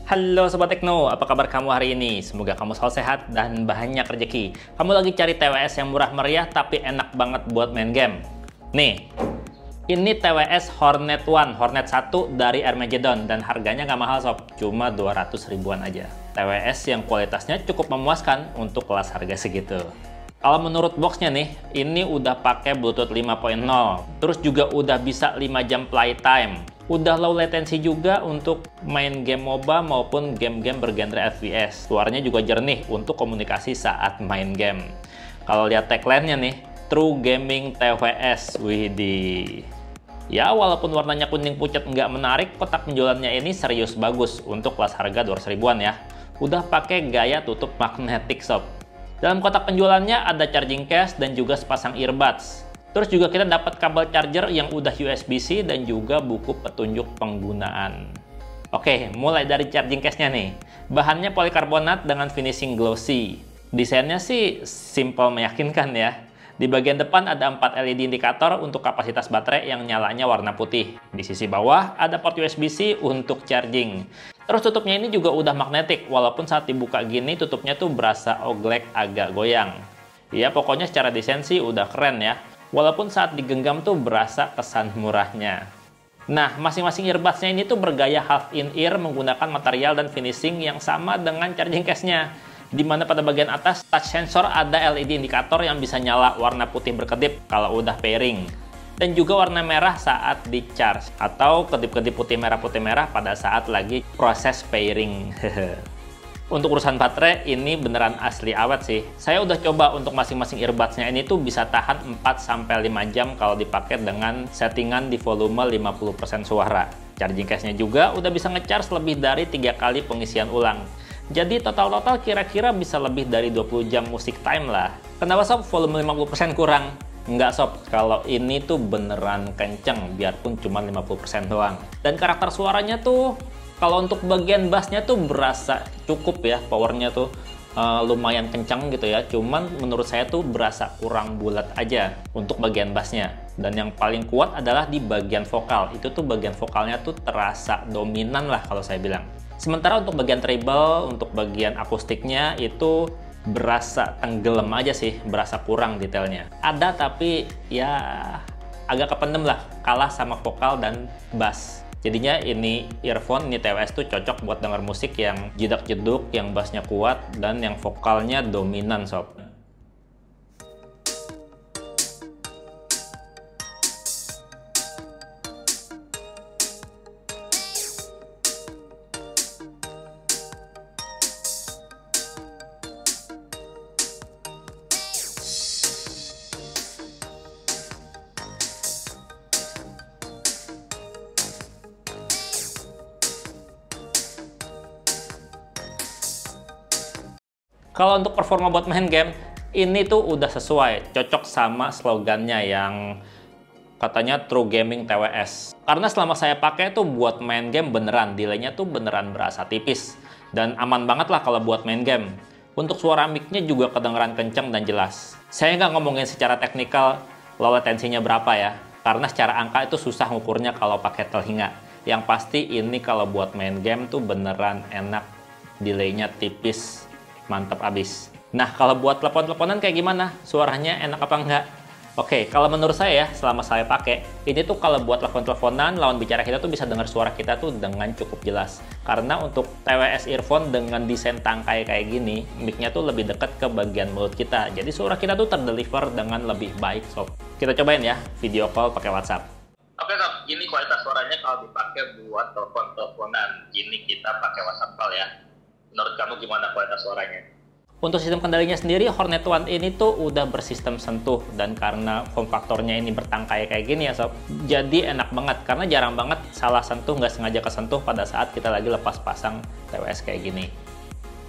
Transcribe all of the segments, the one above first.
Halo Sobat Tekno, apa kabar kamu hari ini? Semoga kamu selalu sehat dan banyak rezeki. Kamu lagi cari TWS yang murah meriah tapi enak banget buat main game? Nih, ini TWS Hornet One, Hornet 1 dari Armageddon dan harganya nggak mahal sob, cuma 200 ribuan aja. TWS yang kualitasnya cukup memuaskan untuk kelas harga segitu. Kalau menurut boxnya nih, ini udah pakai Bluetooth 5.0, terus juga udah bisa 5 jam playtime. Udah low latency juga untuk main game MOBA maupun game-game bergenre FPS. Suaranya juga jernih untuk komunikasi saat main game. Kalau lihat tagline-nya nih, True Gaming TWS. Widih. Ya, walaupun warnanya kuning pucat nggak menarik, kotak penjualannya ini serius bagus untuk kelas harga 200 ribuan ya. Udah pakai gaya tutup magnetic sob. Dalam kotak penjualannya ada charging case dan juga sepasang earbuds. Terus juga kita dapat kabel charger yang udah USB-C dan juga buku petunjuk penggunaan. Oke, mulai dari charging case-nya nih. Bahannya polikarbonat dengan finishing glossy. Desainnya sih simple meyakinkan ya. Di bagian depan ada 4 LED indikator untuk kapasitas baterai yang nyalanya warna putih. Di sisi bawah ada port USB-C untuk charging. Terus tutupnya ini juga udah magnetik, walaupun saat dibuka gini tutupnya tuh berasa oglek agak goyang. Ya pokoknya secara desain sih udah keren ya. Walaupun saat digenggam tuh berasa kesan murahnya. Nah, masing-masing earbuds-nya ini tuh bergaya half in ear menggunakan material dan finishing yang sama dengan charging case-nya. Di mana pada bagian atas touch sensor ada LED indikator yang bisa nyala warna putih berkedip kalau udah pairing. Dan juga warna merah saat di charge atau kedip-kedip putih merah pada saat lagi proses pairing. Untuk urusan baterai, ini beneran asli awet sih. Saya udah coba untuk masing-masing earbuds-nya ini tuh bisa tahan 4-5 jam kalau dipakai dengan settingan di volume 50% suara. Charging case-nya juga udah bisa ngecharge lebih dari 3 kali pengisian ulang. Jadi total-total kira-kira bisa lebih dari 20 jam music time lah. Kenapa sob volume 50% kurang? Enggak sob, kalau ini tuh beneran kenceng biarpun cuma 50% doang. Dan karakter suaranya tuh kalau untuk bagian bassnya tuh berasa cukup ya, powernya tuh lumayan kencang gitu ya. Cuman menurut saya tuh berasa kurang bulat aja untuk bagian bassnya. Dan yang paling kuat adalah di bagian vokal. Itu tuh bagian vokalnya tuh terasa dominan lah kalau saya bilang. Sementara untuk bagian treble, untuk bagian akustiknya itu berasa tenggelam aja sih, berasa kurang detailnya. Ada tapi ya agak kependem lah, kalah sama vokal dan bass. Jadinya ini earphone, ini TWS tuh cocok buat denger musik yang jedak-jeduk, yang bassnya kuat, dan yang vokalnya dominan sob. Kalau untuk performa buat main game, ini tuh udah sesuai, cocok sama slogannya yang katanya True Gaming TWS. Karena selama saya pakai tuh buat main game beneran, delay-nya tuh beneran berasa tipis. Dan aman banget lah kalau buat main game. Untuk suara mic-nya juga kedengeran kenceng dan jelas. Saya nggak ngomongin secara teknikal low latency-nya berapa ya, karena secara angka itu susah ngukurnya kalau pakai telinga. Yang pasti ini kalau buat main game tuh beneran enak, delay-nya tipis, mantap abis. Nah, kalau buat telepon-teleponan kayak gimana? Suaranya enak apa enggak? Oke, kalau menurut saya ya, selama saya pakai, ini tuh kalau buat telepon-teleponan, lawan bicara kita tuh bisa dengar suara kita tuh dengan cukup jelas. Karena untuk TWS earphone dengan desain tangkai kayak gini, mic-nya tuh lebih dekat ke bagian mulut kita. Jadi suara kita tuh terdeliver dengan lebih baik, sob. Kita cobain ya, video call pakai WhatsApp. Oke sob, ini kualitas suaranya kalau dipakai buat telepon-teleponan. Ini kita pakai WhatsApp call ya. Menurut kamu gimana kualitas suaranya? Untuk sistem kendalinya sendiri, Hornet One ini tuh udah bersistem sentuh. Dan karena form faktornya ini bertangkai kayak gini ya sob, jadi enak banget. Karena jarang banget salah sentuh, nggak sengaja kesentuh pada saat kita lagi lepas pasang TWS kayak gini.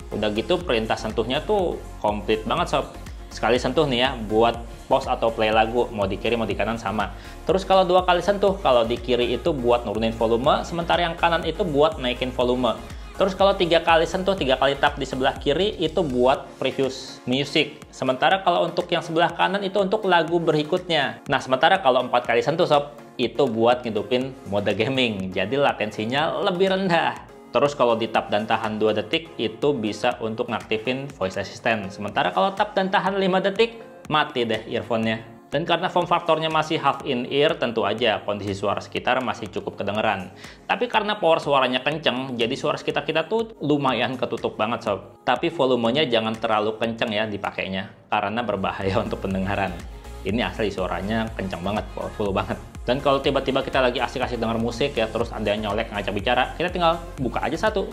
Udah gitu perintah sentuhnya tuh komplit banget sob. Sekali sentuh nih ya, buat pause atau play lagu, mau di kiri mau di kanan sama. Terus kalau 2 kali sentuh, kalau di kiri itu buat nurunin volume, sementara yang kanan itu buat naikin volume. Terus kalau 3 kali sentuh, 3 kali tap di sebelah kiri itu buat preview music. Sementara kalau untuk yang sebelah kanan itu untuk lagu berikutnya. Nah, sementara kalau 4 kali sentuh sob, itu buat ngidupin mode gaming. Jadi latensinya lebih rendah. Terus kalau di tap dan tahan 2 detik, itu bisa untuk ngaktifin voice assistant. Sementara kalau tap dan tahan 5 detik, mati deh earphone-nya. Dan karena form faktornya masih half in ear, tentu aja kondisi suara sekitar masih cukup kedengeran. Tapi karena power suaranya kenceng, jadi suara sekitar kita tuh lumayan ketutup banget sob. Tapi volumenya jangan terlalu kenceng ya dipakainya, karena berbahaya untuk pendengaran. Ini asli suaranya kenceng banget, powerful banget. Dan kalau tiba-tiba kita lagi asik-asik denger musik ya, terus ada yang nyolek ngajak bicara, kita tinggal buka aja satu.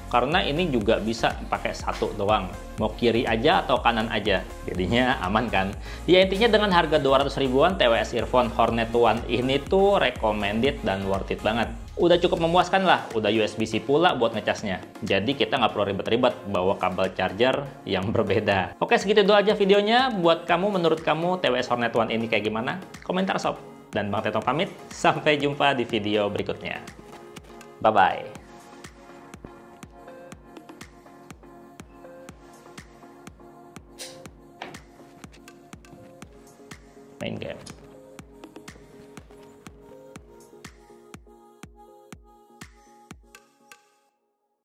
Karena ini juga bisa pakai satu doang. Mau kiri aja atau kanan aja. Jadinya aman kan? Ya intinya dengan harga 200 ribuan, TWS Earphone Hornet One ini tuh recommended dan worth it banget. Udah cukup memuaskan lah, udah USB-C pula buat ngecasnya. Jadi kita nggak perlu ribet-ribet bawa kabel charger yang berbeda. Oke, segitu dulu aja videonya. Buat kamu, menurut kamu TWS Hornet One ini kayak gimana? Komentar sob. Dan Bang Teto pamit, sampai jumpa di video berikutnya. Bye-bye. Main game.